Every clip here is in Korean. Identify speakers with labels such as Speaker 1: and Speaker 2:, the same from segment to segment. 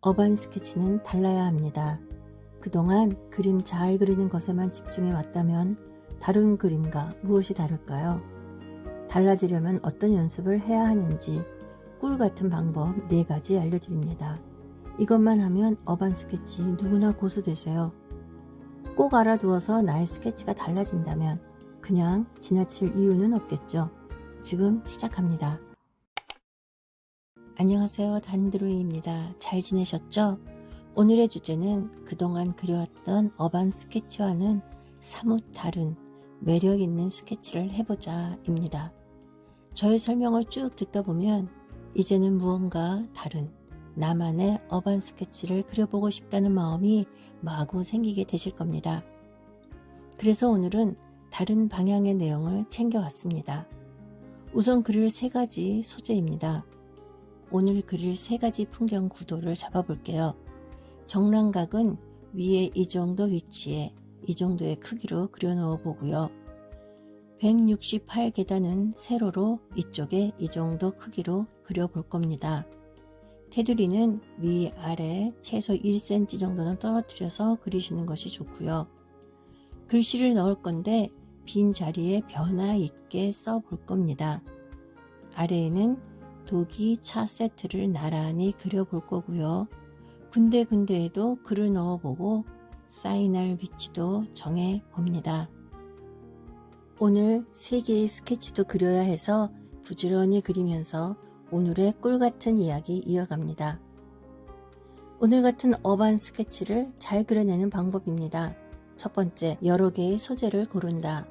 Speaker 1: 어반 스케치는 달라야 합니다. 그동안 그림 잘 그리는 것에만 집중해 왔다면 다른 그림과 무엇이 다를까요? 달라지려면 어떤 연습을 해야 하는지 꿀 같은 방법 4가지 알려드립니다. 이것만 하면 어반 스케치 누구나 고수 되세요. 꼭 알아두어서 나의 스케치가 달라진다면 그냥 지나칠 이유는 없겠죠. 지금 시작합니다. 안녕하세요, 단드로이입니다. 잘 지내셨죠? 오늘의 주제는 그동안 그려왔던 어반 스케치와는 사뭇 다른 매력 있는 스케치를 해보자 입니다. 저의 설명을 쭉 듣다 보면 이제는 무언가 다른 나만의 어반 스케치를 그려보고 싶다는 마음이 마구 생기게 되실 겁니다. 그래서 오늘은 다른 방향의 내용을 챙겨왔습니다. 우선 그릴 3가지 소재입니다. 오늘 그릴 3가지 풍경 구도를 잡아볼게요. 정랑각은 위에 이 정도 위치에 이 정도의 크기로 그려 넣어 보고요. 168계단은 세로로 이쪽에 이 정도 크기로 그려 볼 겁니다. 테두리는 위아래 최소 1cm 정도는 떨어뜨려서 그리시는 것이 좋고요. 글씨를 넣을 건데 빈 자리에 변화 있게 써 볼 겁니다. 아래에는 독이 차 세트를 나란히 그려볼 거고요. 군데군데에도 글을 넣어보고 사인할 위치도 정해 봅니다. 오늘 3개의 스케치도 그려야 해서 부지런히 그리면서 오늘의 꿀같은 이야기 이어갑니다. 오늘 같은 어반 스케치를 잘 그려내는 방법입니다. 첫 번째, 여러 개의 소재를 고른다.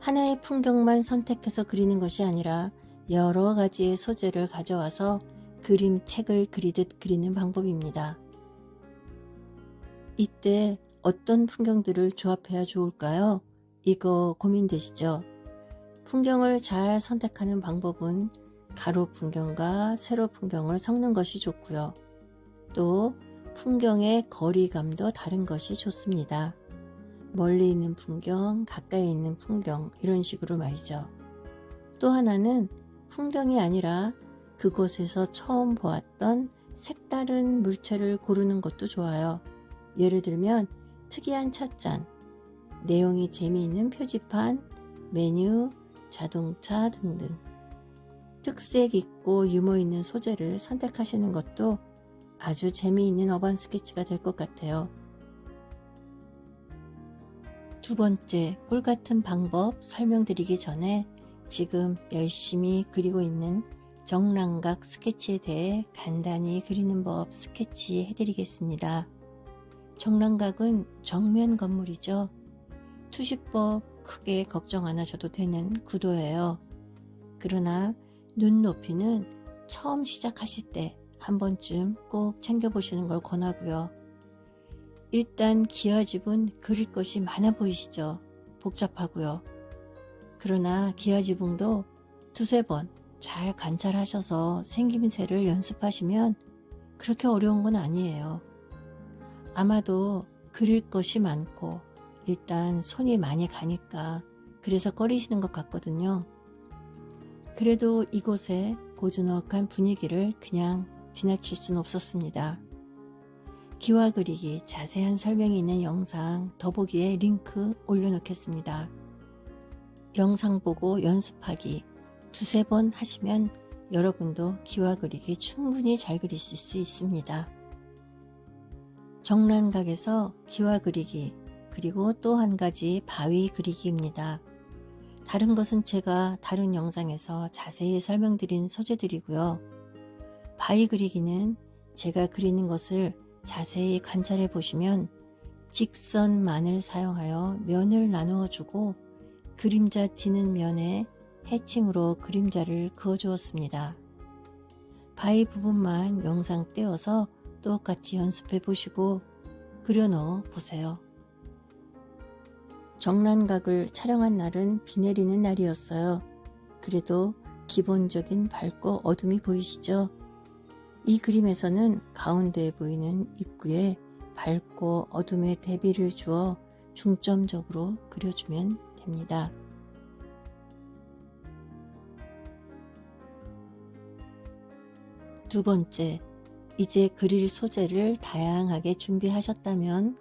Speaker 1: 하나의 풍경만 선택해서 그리는 것이 아니라 여러 가지의 소재를 가져와서 그림책을 그리듯 그리는 방법입니다. 이때 어떤 풍경들을 조합해야 좋을까요? 이거 고민되시죠? 풍경을 잘 선택하는 방법은 가로 풍경과 세로 풍경을 섞는 것이 좋고요. 또 풍경의 거리감도 다른 것이 좋습니다. 멀리 있는 풍경, 가까이 있는 풍경, 이런 식으로 말이죠. 또 하나는 풍경이 아니라 그곳에서 처음 보았던 색다른 물체를 고르는 것도 좋아요. 예를 들면 특이한 찻잔, 내용이 재미있는 표지판, 메뉴, 자동차 등등. 특색 있고 유머 있는 소재를 선택하시는 것도 아주 재미있는 어반 스케치가 될 것 같아요. 두 번째, 꿀같은 방법 설명드리기 전에 지금 열심히 그리고 있는 정랑각 스케치에 대해 간단히 그리는 법 스케치 해드리겠습니다. 정랑각은 정면 건물이죠. 투시법 크게 걱정 안 하셔도 되는 구도예요. 그러나 눈높이는 처음 시작하실 때 한 번쯤 꼭 챙겨보시는 걸 권하고요. 일단 기와집은 그릴 것이 많아 보이시죠? 복잡하고요. 그러나 기와지붕도 2-3번 잘 관찰하셔서 생김새를 연습하시면 그렇게 어려운 건 아니에요. 아마도 그릴 것이 많고 일단 손이 많이 가니까 그래서 꺼리시는 것 같거든요. 그래도 이곳의 고즈넉한 분위기를 그냥 지나칠 수는 없었습니다. 기와 그리기 자세한 설명이 있는 영상 더보기에 링크 올려놓겠습니다. 영상 보고 연습하기 2-3번 하시면 여러분도 기와 그리기 충분히 잘 그리실 수 있습니다. 정란각에서 기와 그리기, 그리고 또 한 가지 바위 그리기입니다. 다른 것은 제가 다른 영상에서 자세히 설명드린 소재들이고요. 바위 그리기는 제가 그리는 것을 자세히 관찰해 보시면 직선만을 사용하여 면을 나누어 주고 그림자 지는 면에 해칭으로 그림자를 그어 주었습니다. 바위 부분만 영상 떼어서 똑같이 연습해 보시고 그려 넣어 보세요. 정란각을 촬영한 날은 비 내리는 날이었어요. 그래도 기본적인 밝고 어둠이 보이시죠? 이 그림에서는 가운데에 보이는 입구에 밝고 어둠의 대비를 주어 중점적으로 그려주면 됩니다. 두 번째, 이제 그릴 소재를 다양하게 준비하셨다면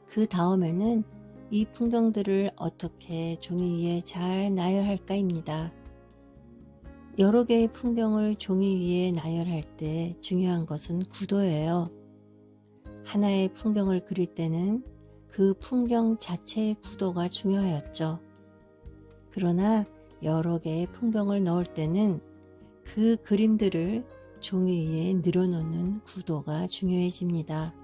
Speaker 1: 그 다음에는 이 풍경들을 어떻게 종이 위에 잘 나열할까입니다. 여러 개의 풍경을 종이 위에 나열할 때 중요한 것은 구도예요. 하나의 풍경을 그릴 때는 그 풍경 자체의 구도가 중요하였죠. 그러나 여러 개의 풍경을 넣을 때는 그 그림들을 종이 위에 늘어놓는 구도가 중요해집니다.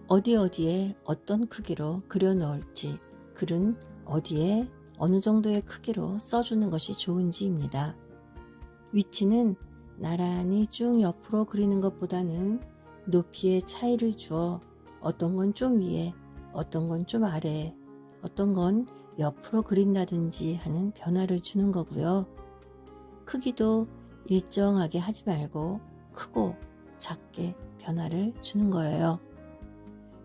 Speaker 1: 어디에 어떤 크기로 그려 넣을지, 글은 어디에 어느 정도의 크기로 써주는 것이 좋은지입니다. 위치는 나란히 쭉 옆으로 그리는 것보다는 높이의 차이를 주어 어떤 건 좀 위에, 어떤 건 좀 아래에, 어떤 건 옆으로 그린다든지 하는 변화를 주는 거고요. 크기도 일정하게 하지 말고 크고 작게 변화를 주는 거예요.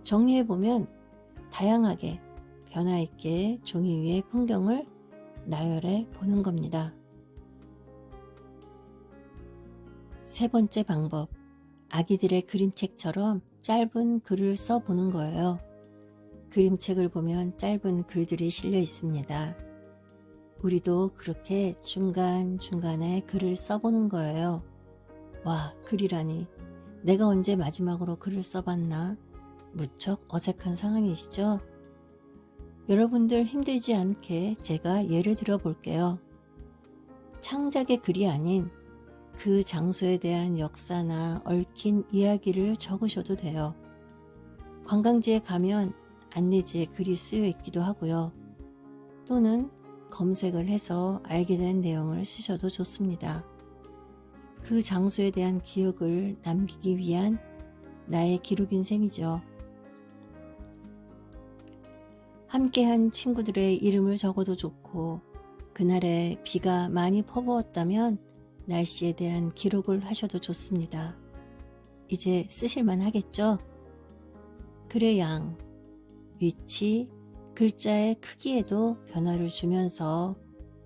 Speaker 1: 정리해보면 다양하게 변화 있게 종이 위에 풍경을 나열해 보는 겁니다. 세 번째 방법, 아기들의 그림책처럼 짧은 글을 써보는 거예요. 그림책을 보면 짧은 글들이 실려 있습니다. 우리도 그렇게 중간중간에 글을 써보는 거예요. 와, 글이라니. 내가 언제 마지막으로 글을 써봤나? 무척 어색한 상황이시죠? 여러분들 힘들지 않게 제가 예를 들어 볼게요. 창작의 글이 아닌 그 장소에 대한 역사나 얽힌 이야기를 적으셔도 돼요. 관광지에 가면 안내지에 글이 쓰여 있기도 하고요. 또는 검색을 해서 알게 된 내용을 쓰셔도 좋습니다. 그 장소에 대한 기억을 남기기 위한 나의 기록인 셈이죠. 함께한 친구들의 이름을 적어도 좋고, 그날에 비가 많이 퍼부었다면 날씨에 대한 기록을 하셔도 좋습니다. 이제 쓰실만 하겠죠? 글의 양, 위치, 글자의 크기에도 변화를 주면서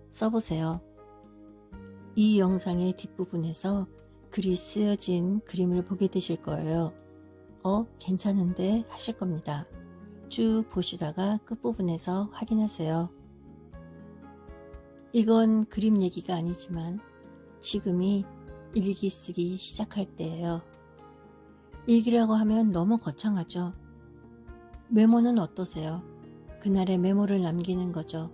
Speaker 1: 써보세요. 이 영상의 뒷부분에서 글이 쓰여진 그림을 보게 되실 거예요. 괜찮은데 하실 겁니다. 쭉 보시다가 끝부분에서 확인하세요. 이건 그림 얘기가 아니지만 지금이 일기 쓰기 시작할 때예요. 일기라고 하면 너무 거창하죠. 메모는 어떠세요? 그날의 메모를 남기는 거죠.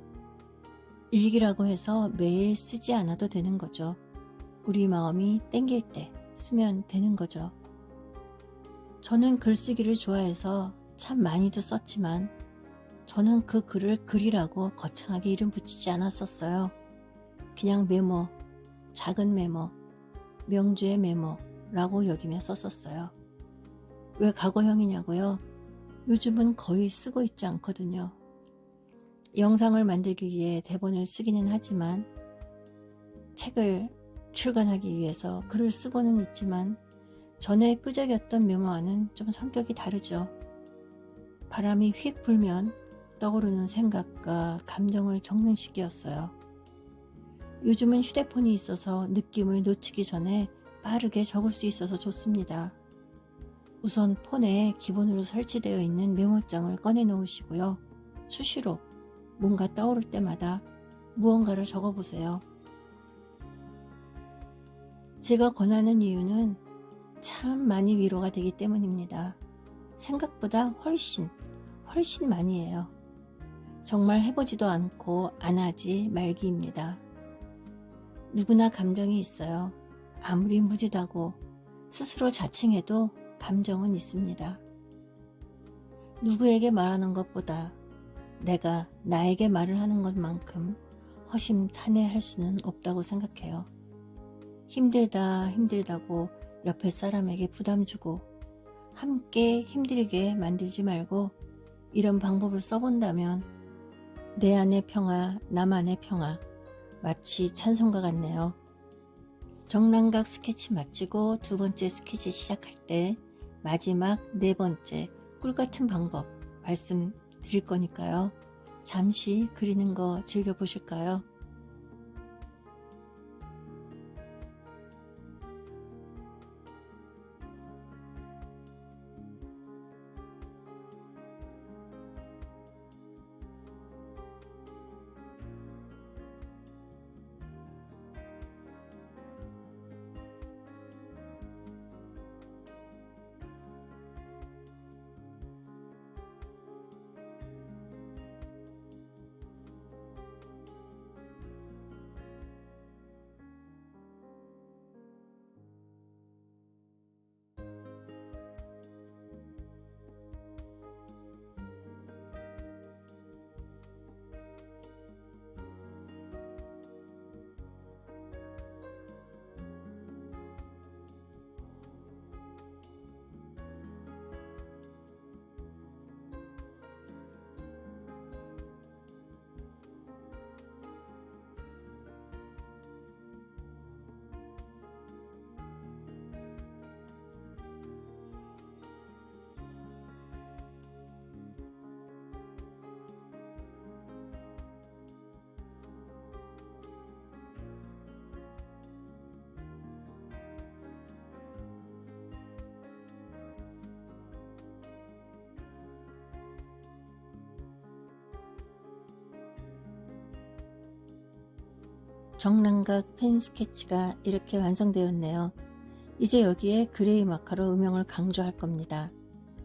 Speaker 1: 일기라고 해서 매일 쓰지 않아도 되는 거죠. 우리 마음이 땡길 때 쓰면 되는 거죠. 저는 글쓰기를 좋아해서 참 많이도 썼지만 저는 그 글을 글이라고 거창하게 이름 붙이지 않았었어요. 그냥 메모, 작은 메모, 명주의 메모라고 여기며 썼었어요. 왜 과거형이냐고요? 요즘은 거의 쓰고 있지 않거든요. 영상을 만들기 위해 대본을 쓰기는 하지만 책을 출간하기 위해서 글을 쓰고는 있지만 전에 끄적였던 메모와는 좀 성격이 다르죠. 바람이 휙 불면 떠오르는 생각과 감정을 적는 시기였어요. 요즘은 휴대폰이 있어서 느낌을 놓치기 전에 빠르게 적을 수 있어서 좋습니다. 우선 폰에 기본으로 설치되어 있는 메모장을 꺼내 놓으시고요. 수시로 뭔가 떠오를 때마다 무언가를 적어보세요. 제가 권하는 이유는 참 많이 위로가 되기 때문입니다. 생각보다 훨씬 많이 해요. 정말 해보지도 않고 안 하지 말기입니다. 누구나 감정이 있어요. 아무리 무디다고 스스로 자칭해도 감정은 있습니다. 누구에게 말하는 것보다 내가 나에게 말을 하는 것만큼 허심탄회할 수는 없다고 생각해요. 힘들다고 옆에 사람에게 부담 주고 함께 힘들게 만들지 말고 이런 방법을 써본다면 내 안의 평화, 나만의 평화, 마치 찬송가 같네요. 정랑각 스케치 마치고 두 번째 스케치 시작할 때 마지막 네 번째 꿀같은 방법 말씀드릴 거니까요. 잠시 그리는 거 즐겨보실까요? 정랑각 펜 스케치가 이렇게 완성되었네요. 이제 여기에 그레이 마카로 음영을 강조할 겁니다.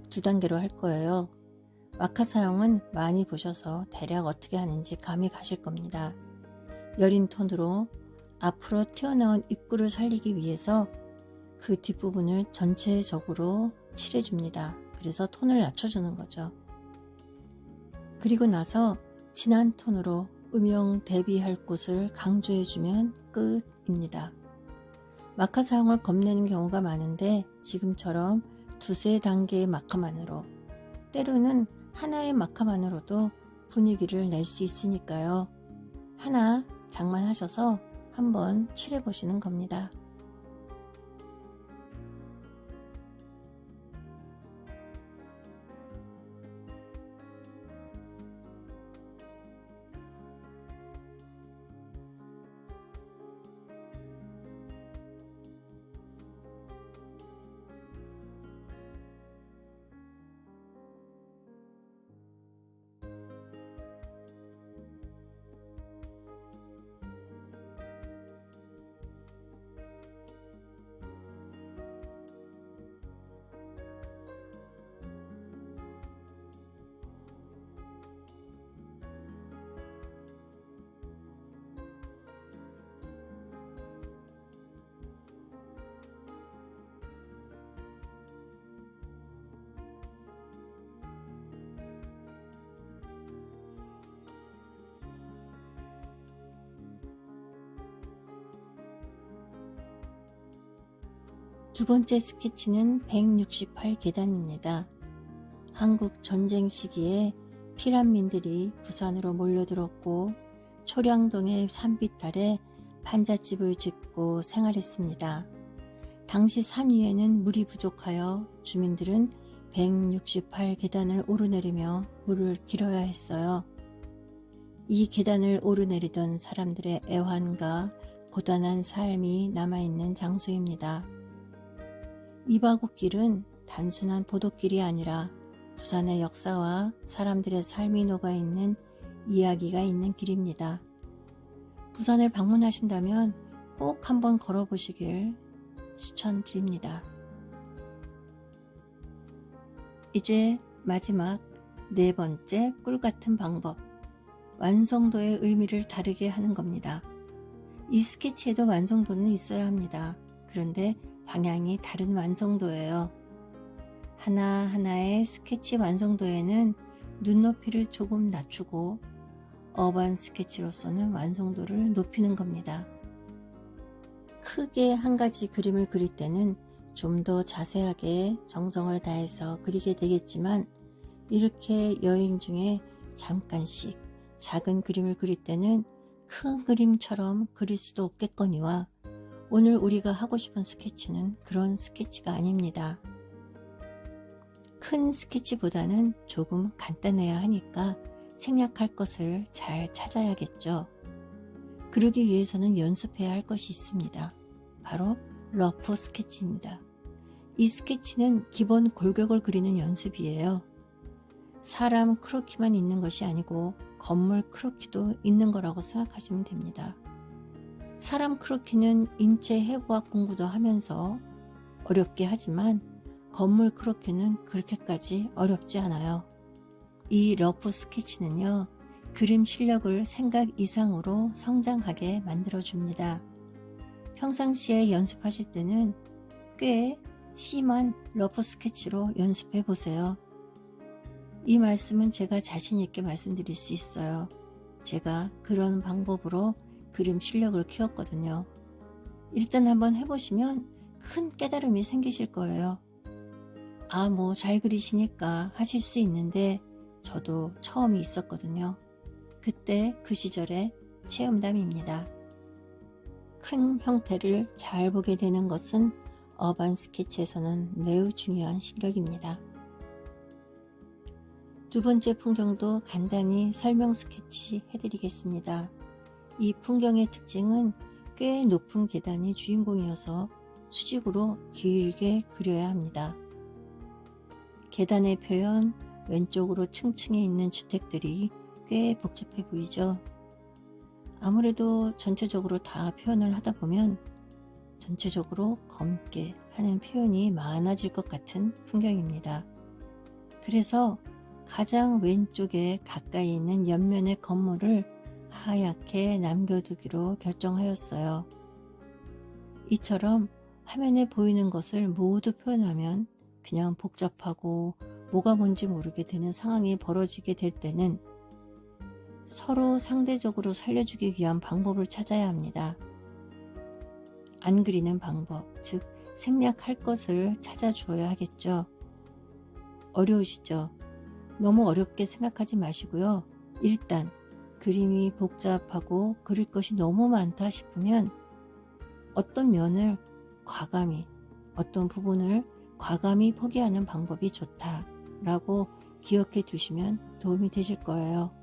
Speaker 1: 2단계로 할 거예요. 마카 사용은 많이 보셔서 대략 어떻게 하는지 감이 가실 겁니다. 여린 톤으로 앞으로 튀어나온 입구를 살리기 위해서 그 뒷부분을 전체적으로 칠해줍니다. 그래서 톤을 낮춰주는 거죠. 그리고 나서 진한 톤으로 음영 대비할 곳을 강조해주면 끝입니다. 마카 사용을 겁내는 경우가 많은데 지금처럼 2~3단계의 마카만으로, 때로는 하나의 마카만으로도 분위기를 낼 수 있으니까요. 하나 장만하셔서 한번 칠해보시는 겁니다. 두 번째 스케치는 168계단입니다. 한국 전쟁 시기에 피란민들이 부산으로 몰려들었고 초량동의 산비탈에 판잣집을 짓고 생활했습니다. 당시 산 위에는 물이 부족하여 주민들은 168계단을 오르내리며 물을 길어야 했어요. 이 계단을 오르내리던 사람들의 애환과 고단한 삶이 남아있는 장소입니다. 이바구길은 단순한 보도길이 아니라 부산의 역사와 사람들의 삶이 녹아있는 이야기가 있는 길입니다. 부산을 방문하신다면 꼭 한번 걸어보시길 추천드립니다. 이제 마지막 4번째 꿀같은 방법, 완성도의 의미를 다르게 하는 겁니다. 이 스케치에도 완성도는 있어야 합니다. 그런데 방향이 다른 완성도예요. 하나하나의 스케치 완성도에는 눈높이를 조금 낮추고 어반 스케치로서는 완성도를 높이는 겁니다. 크게 한 가지 그림을 그릴 때는 좀 더 자세하게 정성을 다해서 그리게 되겠지만 이렇게 여행 중에 잠깐씩 작은 그림을 그릴 때는 큰 그림처럼 그릴 수도 없겠거니와 오늘 우리가 하고 싶은 스케치는 그런 스케치가 아닙니다. 큰 스케치보다는 조금 간단해야 하니까 생략할 것을 잘 찾아야겠죠. 그러기 위해서는 연습해야 할 것이 있습니다. 바로 러프 스케치입니다. 이 스케치는 기본 골격을 그리는 연습이에요. 사람 크로키만 있는 것이 아니고 건물 크로키도 있는 거라고 생각하시면 됩니다. 사람 크로키는 인체 해부학 공부도 하면서 어렵게 하지만 건물 크로키는 그렇게까지 어렵지 않아요. 이 러프 스케치는요, 그림 실력을 생각 이상으로 성장하게 만들어줍니다. 평상시에 연습하실 때는 꽤 심한 러프 스케치로 연습해 보세요. 이 말씀은 제가 자신 있게 말씀드릴 수 있어요. 제가 그런 방법으로 그림 실력을 키웠거든요. 일단 한번 해보시면 큰 깨달음이 생기실 거예요. 뭐 잘 그리시니까 하실 수 있는데 저도 처음이 있었거든요. 그때 그 시절의 체험담입니다. 큰 형태를 잘 보게 되는 것은 어반 스케치에서는 매우 중요한 실력입니다. 두 번째 풍경도 간단히 설명 스케치 해드리겠습니다. 이 풍경의 특징은 꽤 높은 계단이 주인공이어서 수직으로 길게 그려야 합니다. 계단의 표현, 왼쪽으로 층층에 있는 주택들이 꽤 복잡해 보이죠? 아무래도 전체적으로 다 표현을 하다 보면 전체적으로 검게 하는 표현이 많아질 것 같은 풍경입니다. 그래서 가장 왼쪽에 가까이 있는 옆면의 건물을 하얗게 남겨두기로 결정하였어요. 이처럼 화면에 보이는 것을 모두 표현하면 그냥 복잡하고 뭐가 뭔지 모르게 되는 상황이 벌어지게 될 때는 서로 상대적으로 살려주기 위한 방법을 찾아야 합니다. 안 그리는 방법, 즉 생략할 것을 찾아주어야 하겠죠. 어려우시죠? 너무 어렵게 생각하지 마시고요. 일단 그림이 복잡하고 그릴 것이 너무 많다 싶으면 어떤 면을 과감히, 어떤 부분을 과감히 포기하는 방법이 좋다라고 기억해 두시면 도움이 되실 거예요.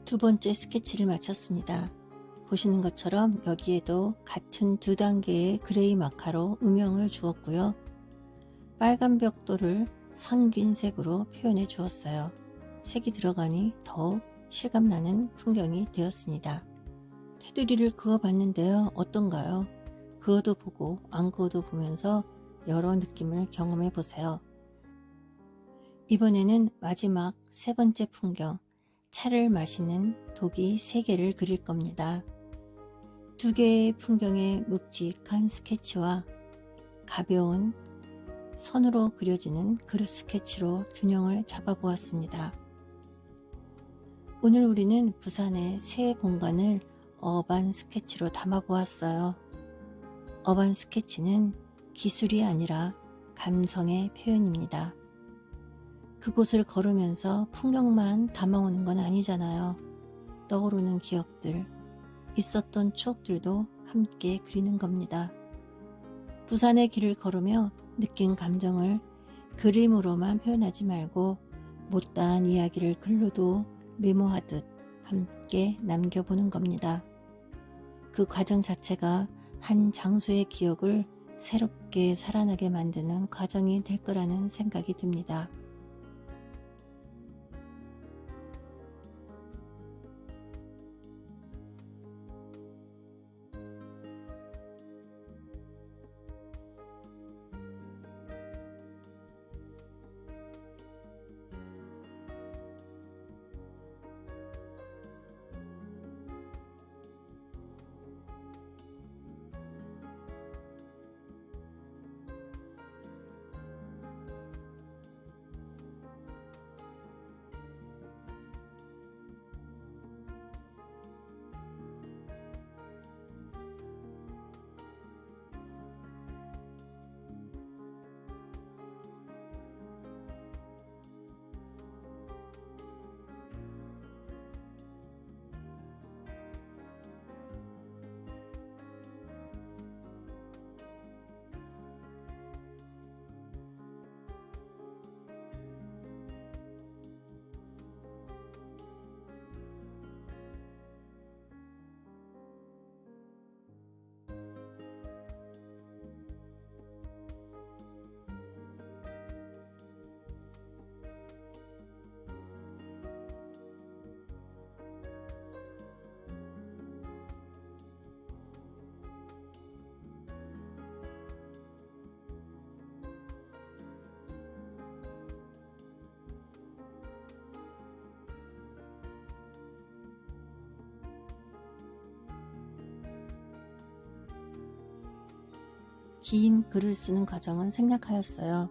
Speaker 1: 두 번째 스케치를 마쳤습니다. 보시는 것처럼 여기에도 같은 두 단계의 그레이 마카로 음영을 주었고요. 빨간 벽돌을 상균색으로 표현해 주었어요. 색이 들어가니 더욱 실감나는 풍경이 되었습니다. 테두리를 그어봤는데요. 어떤가요? 그어도 보고 안 그어도 보면서 여러 느낌을 경험해 보세요. 이번에는 마지막 세 번째 풍경, 차를 마시는 독이 3개를 그릴 겁니다. 2개의 풍경의 묵직한 스케치와 가벼운 선으로 그려지는 그릇 스케치로 균형을 잡아보았습니다. 오늘 우리는 부산의 새 공간을 어반 스케치로 담아보았어요. 어반 스케치는 기술이 아니라 감성의 표현입니다. 그곳을 걸으면서 풍경만 담아오는 건 아니잖아요. 떠오르는 기억들, 있었던 추억들도 함께 그리는 겁니다. 부산의 길을 걸으며 느낀 감정을 그림으로만 표현하지 말고 못다한 이야기를 글로도 메모하듯 함께 남겨보는 겁니다. 그 과정 자체가 한 장소의 기억을 새롭게 살아나게 만드는 과정이 될 거라는 생각이 듭니다. 긴 글을 쓰는 과정은 생략하였어요.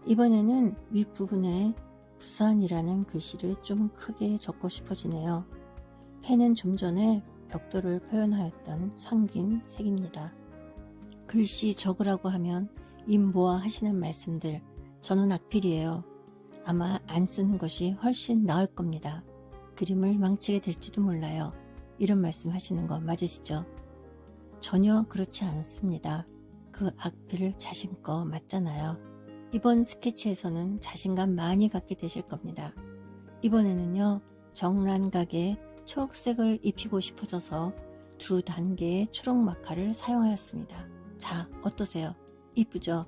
Speaker 1: 이번에는 윗부분에 부산이라는 글씨를 좀 크게 적고 싶어지네요. 펜은 좀 전에 벽돌을 표현하였던 상긴 색입니다. 글씨 적으라고 하면 임보아 하시는 말씀들, 저는 악필이에요. 아마 안 쓰는 것이 훨씬 나을 겁니다. 그림을 망치게 될지도 몰라요. 이런 말씀 하시는 거 맞으시죠? 전혀 그렇지 않습니다. 그 악필을 자신껏 맞잖아요. 이번 스케치에서는 자신감 많이 갖게 되실 겁니다. 이번에는요, 정란각에 초록색을 입히고 싶어져서 2단계의 초록 마카를 사용하였습니다. 자, 어떠세요? 이쁘죠?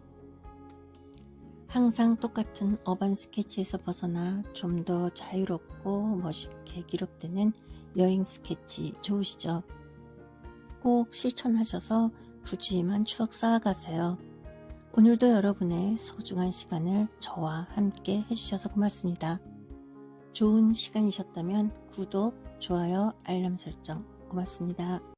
Speaker 1: 항상 똑같은 어반 스케치에서 벗어나 좀 더 자유롭고 멋있게 기록되는 여행 스케치 좋으시죠? 꼭 실천하셔서 부지런한 추억 쌓아가세요. 오늘도 여러분의 소중한 시간을 저와 함께 해주셔서 고맙습니다. 좋은 시간이셨다면 구독, 좋아요, 알람 설정 고맙습니다.